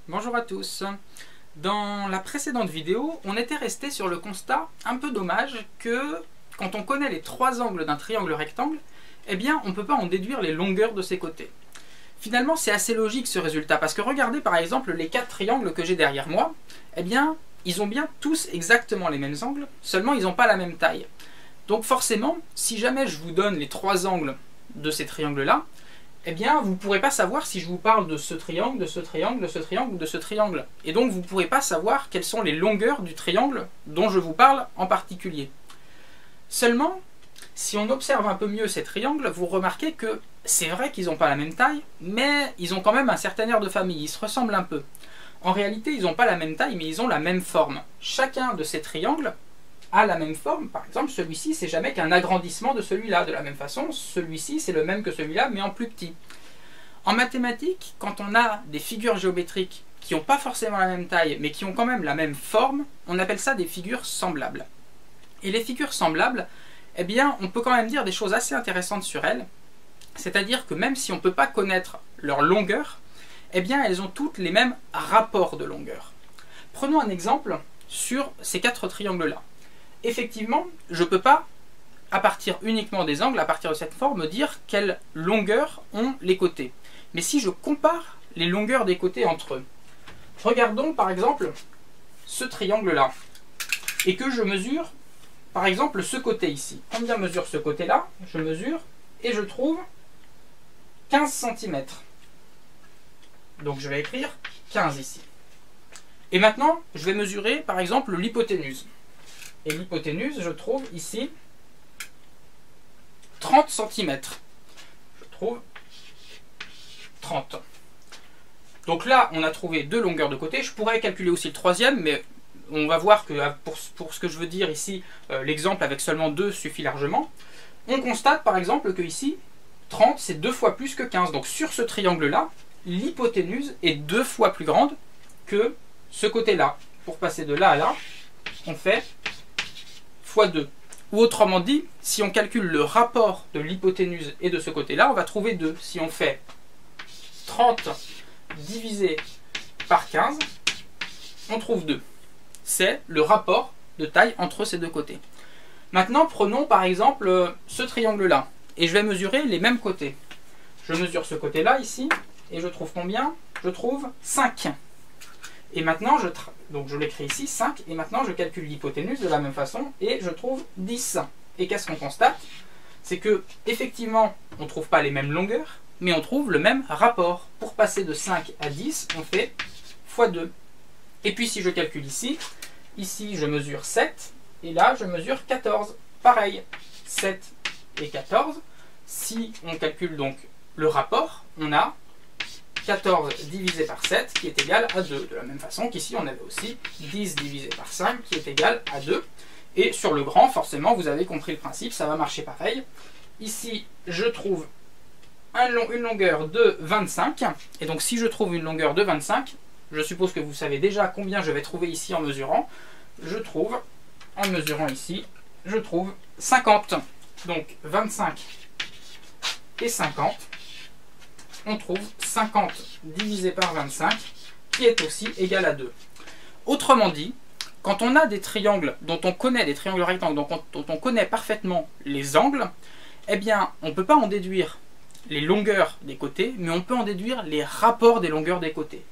Bonjour à tous. Dans la précédente vidéo, on était resté sur le constat un peu dommage que quand on connaît les trois angles d'un triangle rectangle, eh bien on ne peut pas en déduire les longueurs de ses côtés. Finalement c'est assez logique ce résultat parce que regardez par exemple les quatre triangles que j'ai derrière moi, eh bien ils ont bien tous exactement les mêmes angles, seulement ils n'ont pas la même taille. Donc forcément, si jamais je vous donne les trois angles de ces triangles-là, eh bien, vous ne pourrez pas savoir si je vous parle de ce triangle, de ce triangle, de ce triangle ou de ce triangle. Et donc, vous ne pourrez pas savoir quelles sont les longueurs du triangle dont je vous parle en particulier. Seulement, si on observe un peu mieux ces triangles, vous remarquez que c'est vrai qu'ils n'ont pas la même taille, mais ils ont quand même un certain air de famille, ils se ressemblent un peu. En réalité, ils n'ont pas la même taille, mais ils ont la même forme. Chacun de ces triangles a la même forme. Par exemple, celui-ci, c'est jamais qu'un agrandissement de celui-là. De la même façon, celui-ci, c'est le même que celui-là, mais en plus petit. En mathématiques, quand on a des figures géométriques qui n'ont pas forcément la même taille, mais qui ont quand même la même forme, on appelle ça des figures semblables. Et les figures semblables, eh bien, on peut quand même dire des choses assez intéressantes sur elles. C'est-à-dire que même si on ne peut pas connaître leur longueur, eh bien, elles ont toutes les mêmes rapports de longueur. Prenons un exemple sur ces quatre triangles-là. Effectivement, je ne peux pas, à partir uniquement des angles, à partir de cette forme, dire quelle longueur ont les côtés. Mais si je compare les longueurs des côtés entre eux, regardons par exemple ce triangle-là, et que je mesure, par exemple, ce côté ici. Combien mesure ce côté-là? Je mesure, et je trouve 15 cm. Donc je vais écrire 15 ici. Et maintenant, je vais mesurer, par exemple, l'hypoténuse. Et l'hypoténuse, je trouve ici 30 cm. Je trouve 30. Donc là, on a trouvé deux longueurs de côté. Je pourrais calculer aussi le troisième, mais on va voir que pour ce que je veux dire ici, l'exemple avec seulement 2 suffit largement. On constate par exemple que ici, 30 c'est 2 fois plus que 15. Donc sur ce triangle-là, l'hypoténuse est 2 fois plus grande que ce côté-là. Pour passer de là à là, on fait x2. Ou autrement dit, si on calcule le rapport de l'hypoténuse et de ce côté-là, on va trouver 2. Si on fait 30 divisé par 15, on trouve 2. C'est le rapport de taille entre ces deux côtés. Maintenant, prenons par exemple ce triangle-là. Et je vais mesurer les mêmes côtés. Je mesure ce côté-là ici, et je trouve combien? Je trouve 5. Et maintenant, donc je l'écris ici, 5, et maintenant je calcule l'hypoténuse de la même façon, et je trouve 10. Et qu'est-ce qu'on constate? C'est que, effectivement, on ne trouve pas les mêmes longueurs, mais on trouve le même rapport. Pour passer de 5 à 10, on fait x2. Et puis si je calcule ici je mesure 7, et là je mesure 14. Pareil, 7 et 14. Si on calcule donc le rapport, on a 14 divisé par 7 qui est égal à 2. De la même façon qu'ici on avait aussi 10 divisé par 5 qui est égal à 2. Et sur le grand, forcément, vous avez compris le principe, ça va marcher pareil. Ici, je trouve une longueur de 25. Et donc si je trouve une longueur de 25, je suppose que vous savez déjà combien je vais trouver ici en mesurant. En mesurant ici, je trouve 50. Donc 25 et 50. On trouve 50 divisé par 25 qui est aussi égal à 2. Autrement dit, quand on a des triangles dont on connaît, des triangles rectangles dont on connaît parfaitement les angles, eh bien on ne peut pas en déduire les longueurs des côtés, mais on peut en déduire les rapports des longueurs des côtés.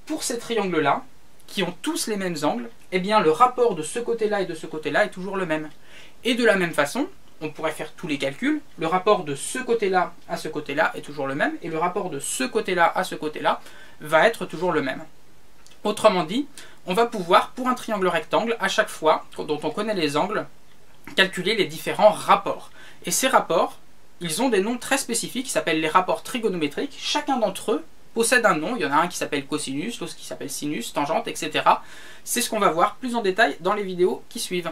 Pour ces triangles-là, qui ont tous les mêmes angles, eh bien le rapport de ce côté-là et de ce côté-là est toujours le même. Et de la même façon, on pourrait faire tous les calculs, le rapport de ce côté-là à ce côté-là est toujours le même, et le rapport de ce côté-là à ce côté-là va être toujours le même. Autrement dit, on va pouvoir, pour un triangle rectangle, à chaque fois dont on connaît les angles, calculer les différents rapports. Et ces rapports, ils ont des noms très spécifiques, qui s'appellent les rapports trigonométriques. Chacun d'entre eux possède un nom, il y en a un qui s'appelle cosinus, l'autre qui s'appelle sinus, tangente, etc. C'est ce qu'on va voir plus en détail dans les vidéos qui suivent.